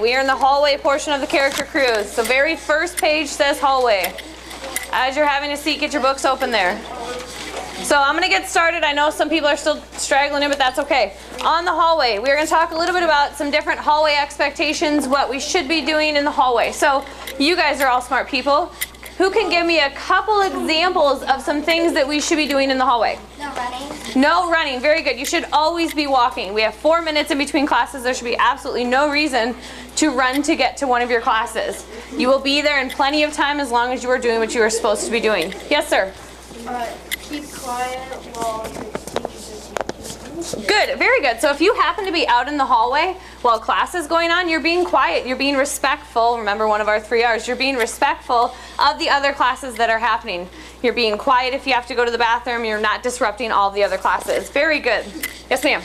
We are in the hallway portion of the character cruise. So very first page says hallway. As you're having a seat, get your books open there. So I'm going to get started. I know some people are still straggling in, but that's okay. On the hallway, we're going to talk a little bit about some different hallway expectations, what we should be doing in the hallway. So you guys are all smart people. Who can give me a couple examples of some things that we should be doing in the hallway? No running. No running. Very good. You should always be walking. We have 4 minutes in between classes. There should be absolutely no reason to run to get to one of your classes. You will be there in plenty of time as long as you are doing what you are supposed to be doing. Yes, sir? Keep quiet while the teacher's speaking. Good. Very good. So if you happen to be out in the hallway while class is going on, you're being quiet. You're being respectful. Remember one of our 3 R's. You're being respectful of the other classes that are happening. You're being quiet if you have to go to the bathroom. You're not disrupting all the other classes. Very good. Yes, ma'am?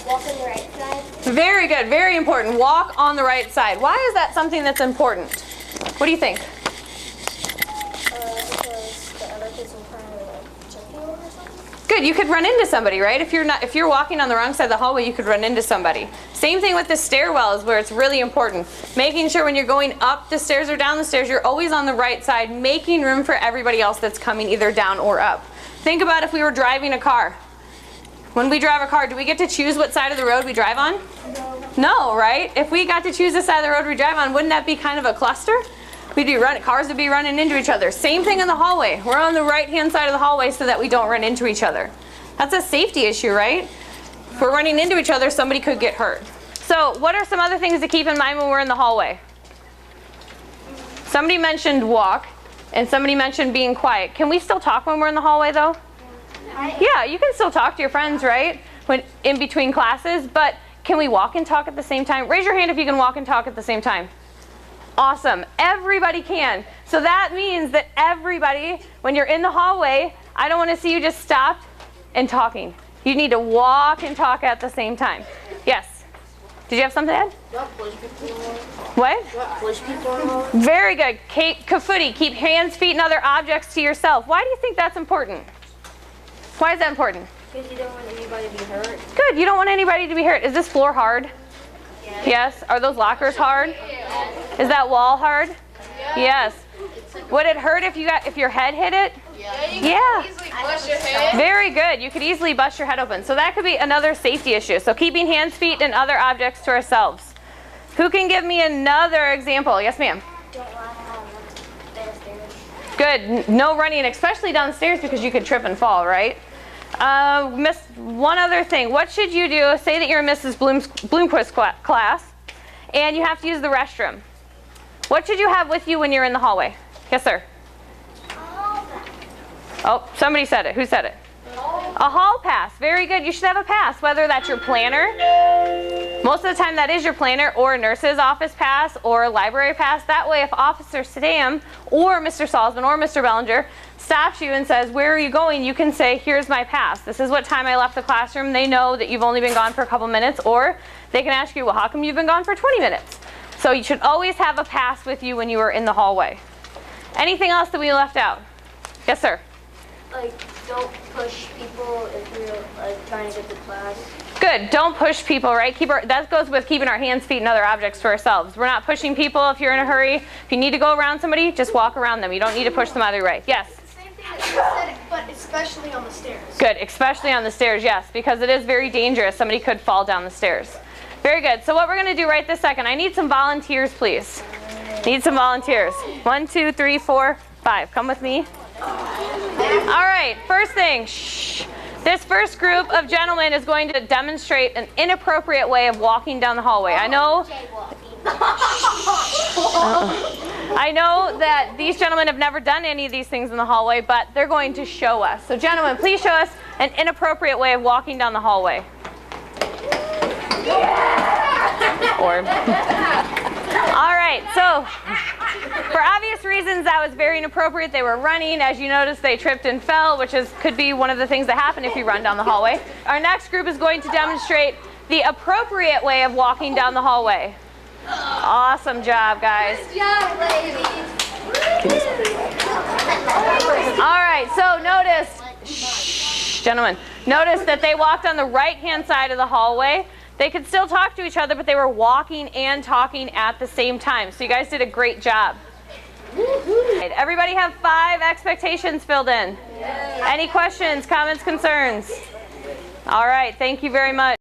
Walk on the right side. Very good. Very important. Walk on the right side. Why is that something that's important? What do you think? Because the other kids will probably check you or something. Good. You could run into somebody, right? If you're walking on the wrong side of the hallway, you could run into somebody. Same thing with the stairwells, where it's really important. Making sure when you're going up the stairs or down the stairs, you're always on the right side, making room for everybody else that's coming either down or up. Think about if we were driving a car. When we drive a car, do we get to choose what side of the road we drive on? No, right? If we got to choose the side of the road we drive on, wouldn't that be kind of a cluster? Cars would be running into each other. Same thing in the hallway. We're on the right-hand side of the hallway so that we don't run into each other. That's a safety issue, right? If we're running into each other, somebody could get hurt. So what are some other things to keep in mind when we're in the hallway? Somebody mentioned walk, and somebody mentioned being quiet. Can we still talk when we're in the hallway, though? Yeah, you can still talk to your friends, right? When in between classes, but can we walk and talk at the same time? Raise your hand if you can walk and talk at the same time. Awesome. Everybody can. So that means that everybody, when you're in the hallway, I don't want to see you just stopped and talking. You need to walk and talk at the same time. Yes. Did you have something to add? What? Push people. Very good. Kafuti, keep hands, feet, and other objects to yourself. Why do you think that's important? Why is that important? Because you don't want anybody to be hurt. Good. You don't want anybody to be hurt. Is this floor hard? Yeah. Yes. Are those lockers hard? Is that wall hard? Yes. Would it hurt if your head hit it? Yeah. Easily bust your head. Very good. You could easily bust your head open. So that could be another safety issue. So keeping hands, feet, and other objects to ourselves. Who can give me another example? Yes, ma'am. Don't run downstairs. Good. No running, especially downstairs, because you could trip and fall, right? Miss, one other thing. What should you do? Say that you're in Mrs. Bloomquist's class, and you have to use the restroom. What should you have with you when you're in the hallway? Yes, sir. Oh, somebody said it. Who said it? A hall pass. Very good. You should have a pass, whether that's your planner. Most of the time that is your planner, or a nurse's office pass, or a library pass. That way if Officer Stam or Mr. Salzman or Mr. Bellinger stops you and says, where are you going? You can say, here's my pass. This is what time I left the classroom. They know that you've only been gone for a couple minutes, or they can ask you, well, how come you've been gone for 20 minutes? So you should always have a pass with you when you are in the hallway. Anything else that we left out? Yes, sir. Like, don't push people if you're like trying to get to class. Good. Don't push people, right? That goes with keeping our hands, feet, and other objects to ourselves. We're not pushing people if you're in a hurry. If you need to go around somebody, just walk around them. You don't need to push them out of your way. Yes? Same thing as you said, but especially on the stairs. Good. Especially on the stairs, yes, because it is very dangerous. Somebody could fall down the stairs. Very good. So what we're going to do right this second, I need some volunteers, please. Need some volunteers. 1, 2, 3, 4, 5. Come with me. All right. First thing, shh. This first group of gentlemen is going to demonstrate an inappropriate way of walking down the hallway. I know that these gentlemen have never done any of these things in the hallway, but they're going to show us. So gentlemen, please show us an inappropriate way of walking down the hallway. All right, so for obvious reasons that was very inappropriate. They were running. As you noticed, they tripped and fell, which could be one of the things that happen if you run down the hallway. Our next group is going to demonstrate the appropriate way of walking down the hallway. Awesome job, guys. Good job, ladies. All right, so notice, shh, gentlemen, notice that they walked on the right-hand side of the hallway. They could still talk to each other, but they were walking and talking at the same time. So you guys did a great job. Everybody have 5 expectations filled in. Any questions, comments, concerns? All right, thank you very much.